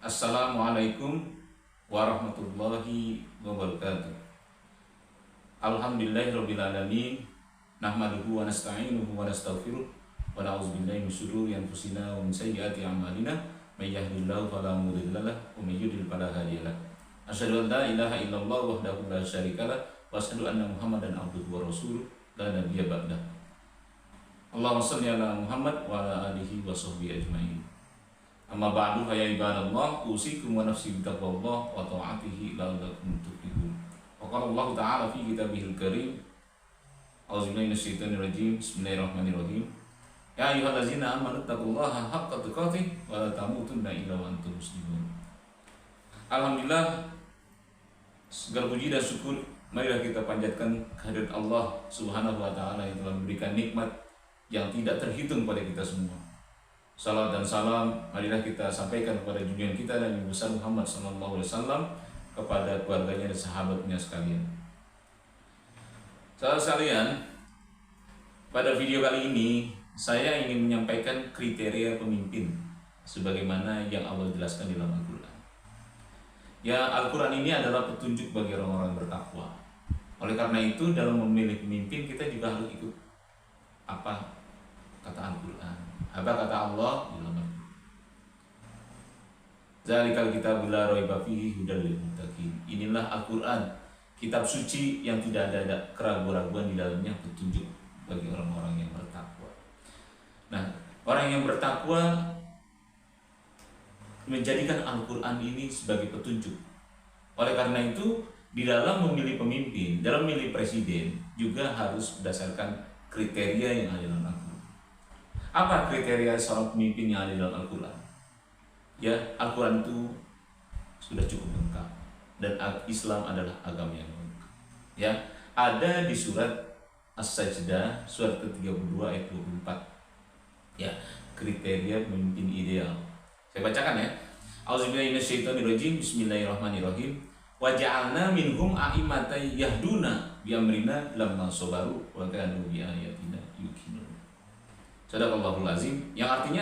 Assalamualaikum warahmatullahi wabarakatuh. Alhamdulillahirrabbilalamin. Nahmaduhu wa nasta'inuhu wa nastaghfiruh wa na'udzubillahi min syururi anfusina wa min sayyiati a'malina. May yahdihillahu fala mudilla lahu wa may yudlil fala hadiya lahu. Asyhadu an la ilaha illallah wahdahu la syarika lahu wa asyhadu anna Muhammadan abduhu wa rasuluh la nabiyya ba'dah. Allahumma shalli ala Muhammad wa ala alihi wa sahbihi ajmain. Amma ba'du, ya ibadallah, usikum wa nafsi bitaqwallah wa ta'atihi la'allakum tuflihun. Wa qala Allah ta'ala fi kitabihil karim. A'udzubillahi minasyaitonir rajim. Bismillahirrahmanirrahim. Ya ayyuhallazina amanu taqullaha haqqa tuqatih wa la tamutunna illa wa antum muslimun. Alhamdulillah, segala puji dan syukur marilah kita panjatkan kehadirat Allah Subhanahu wa taala yang telah memberikan nikmat yang tidak terhitung pada kita semua. Salam dan salam marilah kita sampaikan kepada junjungan kita dan Nabi besar Muhammad SAW, kepada keluarganya dan sahabatnya sekalian. Saudara sekalian, pada video kali ini saya ingin menyampaikan kriteria pemimpin sebagaimana yang Allah jelaskan di dalam Al-Quran. Ya, Al-Quran ini adalah petunjuk bagi orang-orang bertakwa. Oleh karena itu, dalam memilih pemimpin kita juga harus ikut apa kata Al-Quran, apa kata Allah di dalam Al-Quran. Zalikal kitabul la raiba fihi hudal lil muttaqin. Inilah Al-Quran, kitab suci yang tidak ada keraguan-raguan di dalamnya, petunjuk bagi orang-orang yang bertakwa. Nah, orang yang bertakwa menjadikan Al-Quran ini sebagai petunjuk. Oleh karena itu, di dalam memilih pemimpin, dalam memilih presiden juga harus berdasarkan kriteria yang ada dalam Al-Quran. Apa kriteria seorang pemimpin yang ada dalam Al-Quran? Ya, Al-Quran itu sudah cukup lengkap dan Islam adalah agama yang lengkap. Ya, ada di surat As-Sajdah surat ke-32 ayat 24. Ya, kriteria pemimpin ideal. Saya bacakan ya. Auzubillahi minasyaitonirrajim. Bismillahirrahmanirrahim. Wa ja'alna minhum a'immatan yahduna bi amrina lamma sabaru wa kanu bi ayatina yuqinun. Sadaqallahul azim, yang artinya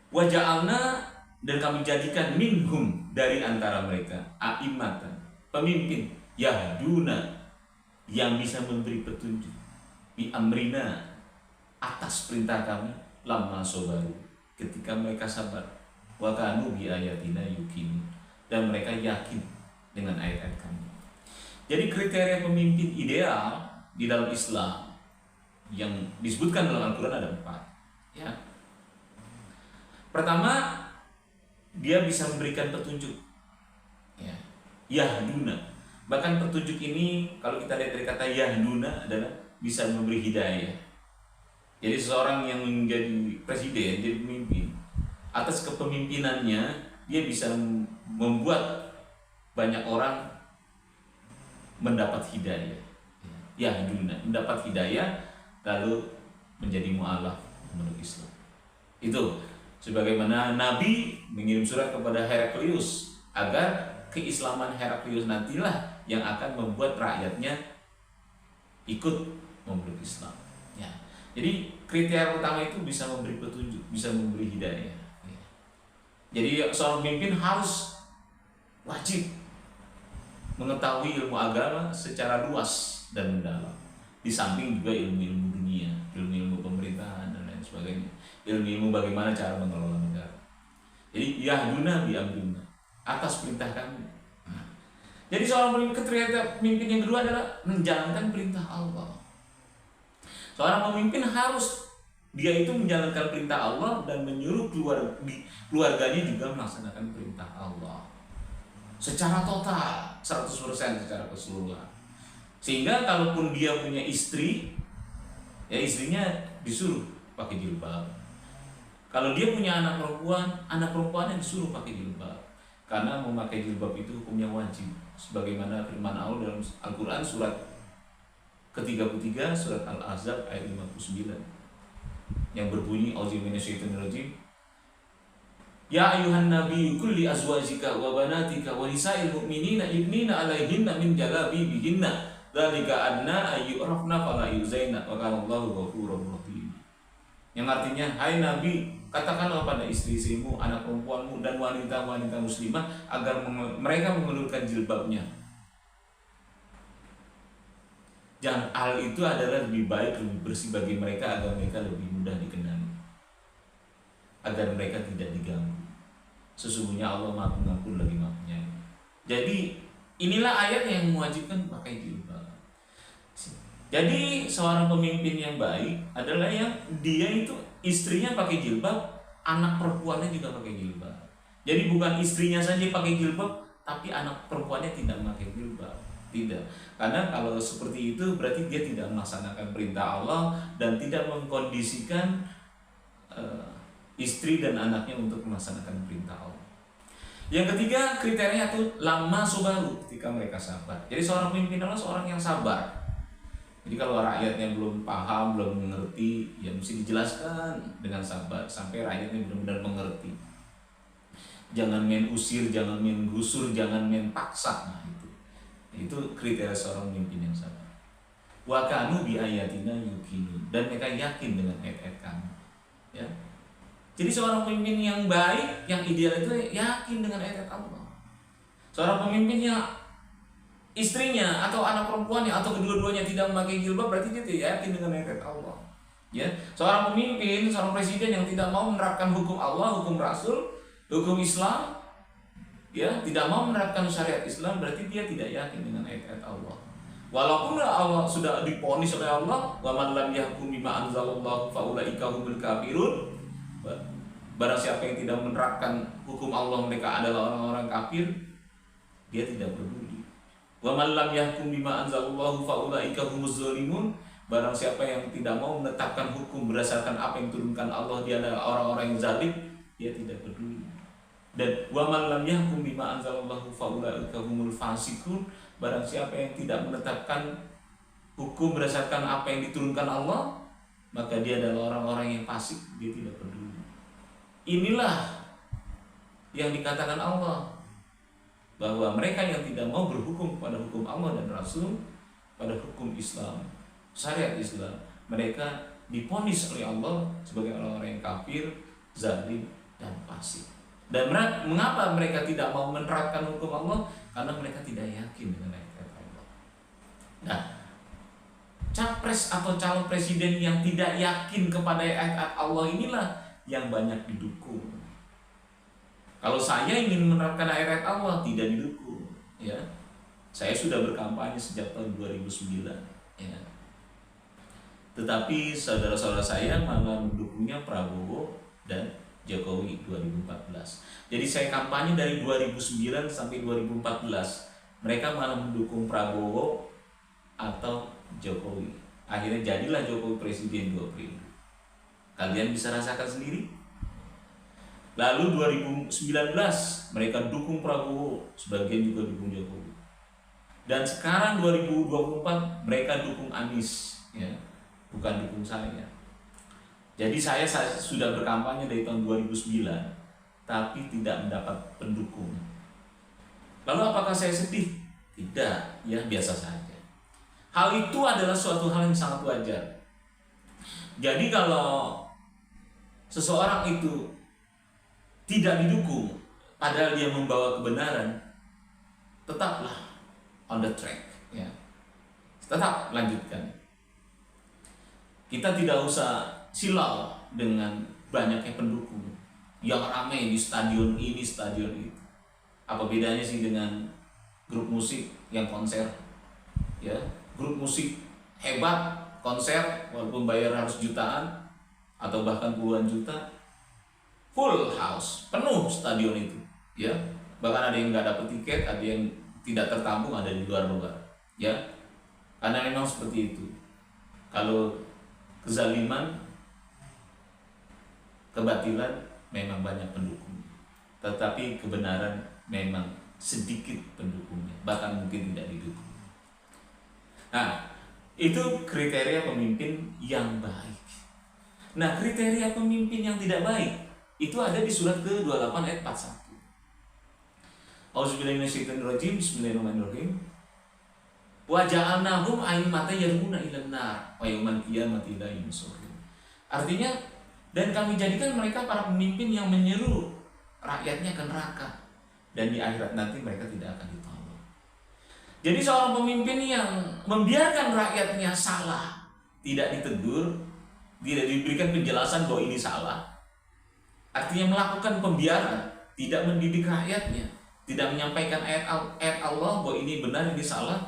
wa ja'alna, dan kami jadikan minhum, dari antara mereka, a'immatan, pemimpin, yahduna, yang bisa memberi petunjuk, bi amrina, atas perintah kami, lamma sabaru, ketika mereka sabar, wa kanu bi ayatina yuqinun, dan mereka yakin dengan ayat-ayat kami. Jadi kriteria pemimpin ideal di dalam Islam yang disebutkan dalam Al-Quran ada 4. Ya. Pertama, dia bisa memberikan petunjuk. Ya. Yahduna. Bahkan petunjuk ini kalau kita lihat dari kata yahduna adalah bisa memberi hidayah. Jadi seseorang yang menjadi presiden, jadi pemimpin, atas kepemimpinannya dia bisa membuat banyak orang mendapat hidayah. Yahduna, mendapat hidayah lalu menjadi mu'alaf menurut Islam. Itu sebagaimana Nabi mengirim surat kepada Heraklius agar keislaman Heraklius nantilah yang akan membuat rakyatnya ikut memeluk Islam. Ya. Jadi kriteria utama itu bisa memberi petunjuk, bisa memberi hidayah. Ya. Jadi seorang pemimpin harus wajib mengetahui ilmu agama secara luas dan mendalam. Di samping juga ilmu-ilmu dunia, ilmu-ilmu pemerintahan dan lain sebagainya, ilmu-ilmu bagaimana cara mengelola negara. Jadi yahduna bi amrina, atas perintah kami. Nah, jadi seorang pemimpin yang kedua adalah menjalankan perintah Allah. Seorang pemimpin harus dia itu menjalankan perintah Allah dan menyuruh keluarganya juga melaksanakan perintah Allah secara total, 100% secara keseluruhan. Sehingga kalaupun dia punya istri, ya istrinya disuruh pakai jilbab. Kalau dia punya anak perempuannya disuruh pakai jilbab. Karena memakai jilbab itu hukumnya wajib. Sebagaimana firman Allah dalam Al-Quran surat ke-33 surat Al-Ahzab ayat 59 yang berbunyi auzubillahi minasyaitonirrajim. Ya ayuhan nabi kulli azwajika wa banatika wa nisa'il mu'minina yudnina 'alaihinna min jalabibihinna dzalika adna ayyurafna fala yuzaina wa kana Allahu ghafurur rahim. Yang artinya, hai Nabi, Katakanlah pada istri-istrimu, anak perempuanmu, dan wanita-wanita muslimah agar mereka mengulurkan jilbabnya. Jangan, hal itu adalah lebih baik, lebih bersih bagi mereka agar mereka lebih mudah dikenali, agar mereka tidak diganggu. Sesungguhnya Allah Maha Pengampun lagi Maha Penyayang. Jadi inilah ayat yang mewajibkan pakai jilbab. Jadi seorang pemimpin yang baik adalah yang dia itu istrinya pakai jilbab, anak perempuannya juga pakai jilbab. Jadi bukan istrinya saja pakai jilbab, tapi anak perempuannya tidak pakai jilbab. Tidak. Karena kalau seperti itu berarti dia tidak melaksanakan perintah Allah dan tidak mengkondisikan istri dan anaknya untuk melaksanakan perintah Allah. Yang ketiga, kriteria itu lama subaru, ketika mereka sabar. Jadi seorang pemimpin adalah seorang yang sabar. Jadi kalau rakyatnya belum paham, belum mengerti, ya mesti dijelaskan dengan sabar sampai rakyatnya benar-benar mengerti. Jangan main usir, jangan main gusur, jangan main paksa. Nah, itu kriteria seorang pemimpin yang sabar. Wa kanu bi ayatina yuqinun, dan mereka yakin dengan ayat-ayat kami. Ya. Jadi seorang pemimpin yang baik, yang ideal itu yakin dengan ayat-ayat Allah. Seorang pemimpin yang istrinya atau anak perempuannya atau kedua-duanya tidak memakai jilbab berarti dia tidak yakin dengan ayat Allah. Ya, seorang pemimpin, seorang presiden yang tidak mau menerapkan hukum Allah, hukum Rasul, hukum Islam, ya, tidak mau menerapkan syariat Islam berarti dia tidak yakin dengan ayat Allah. Walaupun Allah sudah diponis oleh Allah, wa man lam yahkum bima anzalallahu fa ulaika humul kafirun. Barang siapa yang tidak menerapkan hukum Allah mereka adalah orang-orang kafir, dia tidak peduli. Wa man lam yahkum bima anzalallahu fa ulaika humuz zalimun. Barang siapa yang tidak mau menetapkan hukum berdasarkan apa yang diturunkan Allah, dia adalah orang-orang yang zalim, dia tidak peduli. Dan wa man lam yahkum bima anzalallahu fa ulaika humul fasiqun. Barang siapa yang tidak menetapkan hukum berdasarkan apa yang diturunkan Allah, maka dia adalah orang-orang yang fasik, dia tidak peduli. Inilah yang dikatakan Allah, bahwa mereka yang tidak mau berhukum pada hukum Allah dan Rasul, pada hukum Islam, syariat Islam, mereka diponis oleh Allah sebagai orang-orang yang kafir, zalim, dan fasik. Dan mengapa mereka tidak mau menerapkan hukum Allah? Karena mereka tidak yakin dengan ayat Allah. Nah, capres atau calon presiden yang tidak yakin kepada ayat Allah inilah yang banyak didukung. Kalau saya ingin menerapkan ayat Allah, tidak didukung. Ya, saya sudah berkampanye sejak tahun 2009. Ya. Tetapi saudara-saudara saya malah mendukungnya Prabowo dan Jokowi 2014. Jadi saya kampanye dari 2009 sampai 2014. Mereka malah mendukung Prabowo atau Jokowi. Akhirnya jadilah Jokowi presiden 2 periode. Kalian bisa rasakan sendiri. Lalu 2019 mereka dukung Prabowo, sebagian juga dukung Jokowi. Dan sekarang 2024 mereka dukung Anies, ya, bukan dukung saya. Jadi saya sudah berkampanye dari tahun 2009, tapi tidak mendapat pendukung. Lalu apakah saya sedih? Tidak, ya biasa saja. Hal itu adalah suatu hal yang sangat wajar. Jadi kalau seseorang itu tidak didukung, padahal dia membawa kebenaran, tetaplah on the track, ya. Tetap lanjutkan. Kita tidak usah silau dengan banyaknya pendukung yang ramai di stadion ini, stadion itu. Apa bedanya sih dengan grup musik yang konser? Ya, grup musik hebat, konser walaupun bayar harus jutaan atau bahkan puluhan juta, full house, penuh stadion itu, ya. Bahkan ada yang nggak dapat tiket, ada yang tidak tertampung, ada di luar-luar, ya. Karena memang seperti itu. Kalau kezaliman, kebatilan memang banyak pendukung, tetapi kebenaran memang sedikit pendukungnya, bahkan mungkin tidak didukung. Nah, itu kriteria pemimpin yang baik. Nah, kriteria pemimpin yang tidak baik itu ada di surat ke-28 ayat 41. Auzubillahi minasyaitonirrajim. Bismillahirrahmanirrahim. Wa ja'alnahum a'immatan yad'una ilan nar wa yaumal qiyamati la yunsarun. Artinya Dan kami jadikan mereka para pemimpin yang menyeru rakyatnya ke neraka. Dan di akhirat nanti mereka tidak akan ditolong. Jadi seorang pemimpin yang membiarkan rakyatnya salah, tidak ditegur, tidak diberikan penjelasan bahwa ini salah, artinya melakukan pembiaran, tidak mendidik rakyatnya, tidak menyampaikan ayat Allah bahwa ini benar, ini salah,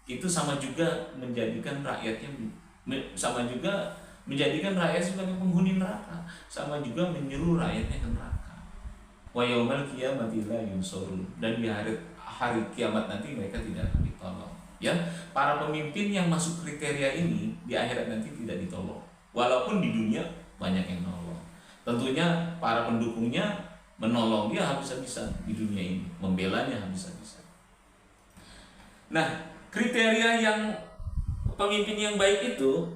itu sama juga menjadikan rakyatnya rakyat sebagai penghuni neraka, sama juga menyuruh rakyatnya ke neraka. Wa yaumal qiyamati la yunsurun, dan di hari kiamat nanti mereka tidak akan ditolong. Ya, para pemimpin yang masuk kriteria ini di akhirat nanti tidak ditolong. Walaupun di dunia banyak yang nolong. Tentunya para pendukungnya menolong dia habis-habisan di dunia ini, membelanya habis-habisan. Nah, kriteria yang pemimpin yang baik itu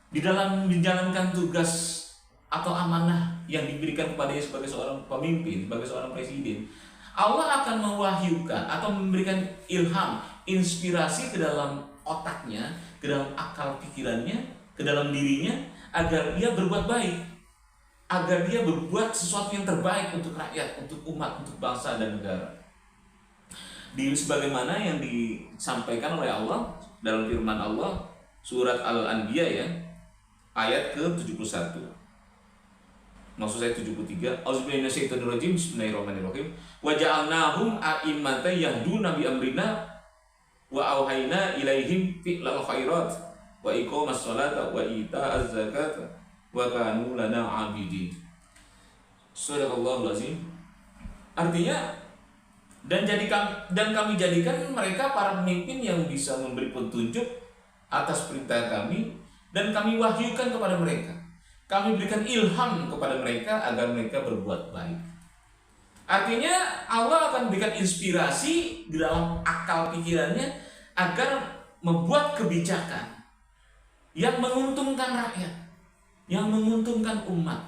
di dalam menjalankan tugas atau amanah yang diberikan kepadanya sebagai seorang pemimpin, sebagai seorang presiden, Allah akan mewahyukan atau memberikan ilham, inspirasi ke dalam otaknya, ke dalam akal pikirannya, ke dalam dirinya, agar dia berbuat baik, agar dia berbuat sesuatu yang terbaik untuk rakyat, untuk umat, untuk bangsa dan negara. Sebagaimana yang disampaikan oleh Allah dalam firman Allah surat Al-Anbiya ya, ayat ke-71. Maksud saya 73. Auzubillahi minasyaitonirrajim. Bismillahirrahmanirrahim. Wa ja'alnahum a'immatan yahduna bi amrina wa auhayna ilaihim fi'lal khairat wa iqamas sholata wa ita'az zakata wa kanu lana 'abidin. Shadaqallahul azim. Artinya dan kami jadikan mereka para pemimpin yang bisa memberi petunjuk atas perintah kami, dan kami wahyukan kepada mereka. Kami berikan ilham kepada mereka agar mereka berbuat baik. Artinya Allah akan berikan inspirasi di dalam akal pikirannya agar membuat kebijakan yang menguntungkan rakyat, yang menguntungkan umat,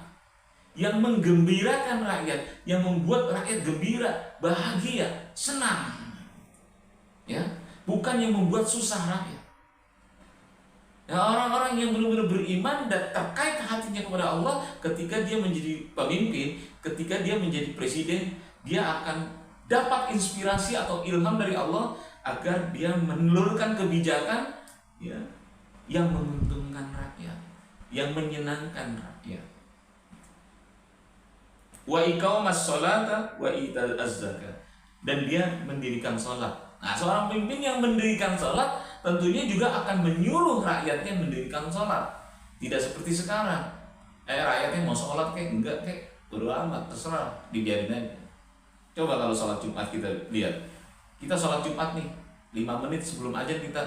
yang menggembirakan rakyat, yang membuat rakyat gembira, bahagia, senang. Ya, bukan yang membuat susah rakyat. Ya, orang-orang yang benar-benar beriman dan terkait hatinya kepada Allah, ketika dia menjadi pemimpin, ketika dia menjadi presiden, dia akan dapat inspirasi atau ilham dari Allah agar dia menelurkan kebijakan ya, yang menguntungkan rakyat, yang menyenangkan rakyat. Wa iqamas sholata wa ita'az zakat, dan dia mendirikan sholat. Nah, seorang pemimpin yang mendirikan sholat tentunya juga akan menyuruh rakyatnya mendirikan sholat. Tidak seperti sekarang, rakyatnya mau sholat kayak enggak kayak bodo amat, terserah, dibiarin aja. Coba kalau sholat Jumat kita lihat, kita sholat Jumat nih 5 menit sebelum ajan kita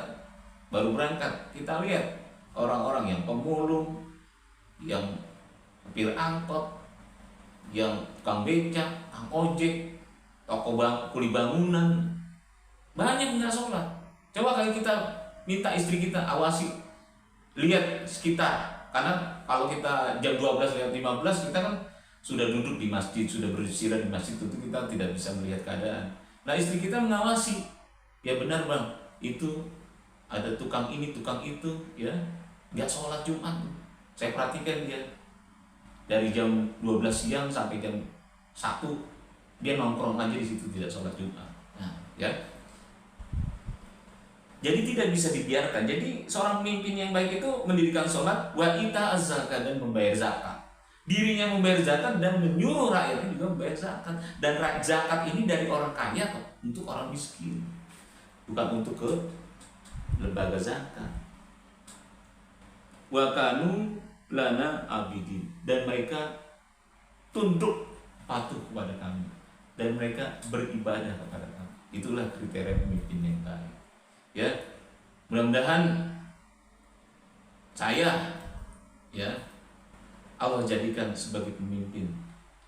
baru berangkat, kita lihat orang-orang yang pemulung, yang supir angkot, yang tukang becak, tukang ojek, kuli bangunan, banyak nggak sholat. Coba kali kita minta istri kita awasi, lihat sekitar, karena kalau kita jam 12 lewat 15 kita kan sudah duduk di masjid, sudah beristirahat di masjid, tentu kita tidak bisa melihat keadaan. Nah, istri kita mengawasi, ya benar bang, itu ada tukang ini, tukang itu, ya nggak sholat Jumat. Saya perhatikan dia dari jam 12 siang sampai jam 1 dia nongkrong aja di situ, tidak sholat Jumat. Nah, ya. Jadi tidak bisa dibiarkan. Jadi seorang pemimpin yang baik itu mendirikan sholat, wa ita'az zakat, dan membayar zakat. Dirinya membayar zakat dan menyuruh rakyatnya juga membayar zakat. Dan zakat ini dari orang kaya untuk orang miskin, bukan untuk ke lembaga zakat. Wa kanu lana abidin, dan mereka tunduk patuh kepada kami, dan mereka beribadah kepada kami. Itulah kriteria pemimpin yang baik. Ya, mudah-mudahan saya ya Allah jadikan sebagai pemimpin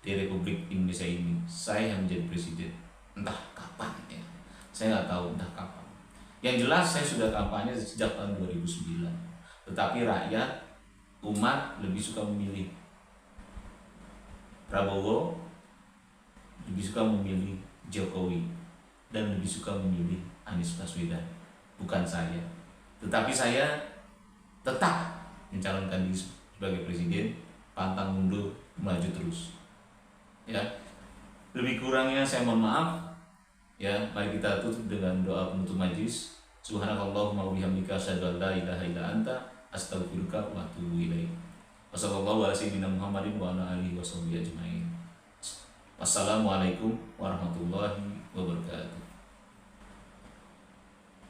di Republik Indonesia ini. Saya yang menjadi presiden, entah kapan ya, saya nggak tahu entah kapan. Yang jelas saya sudah kampanye sejak tahun 2009. Tetapi rakyat, umat lebih suka memilih Prabowo, lebih suka memilih Jokowi, dan lebih suka memilih Anies Baswedan. Bukan saya, tetapi saya tetap mencalonkan diri sebagai presiden. pantang mundur, maju terus. Ya, lebih kurangnya saya mohon maaf. Ya, mari kita tutup dengan doa penutup majlis. Subhanakallahumma wa bihamdika asyhadu an la ilaha illa anta astaghfiruka wa atubu ilaik. Wassallallahu ala sayyidina Muhammadin wa ala alihi washabihi ajmain. Wassalamualaikum warahmatullahi wabarakatuh.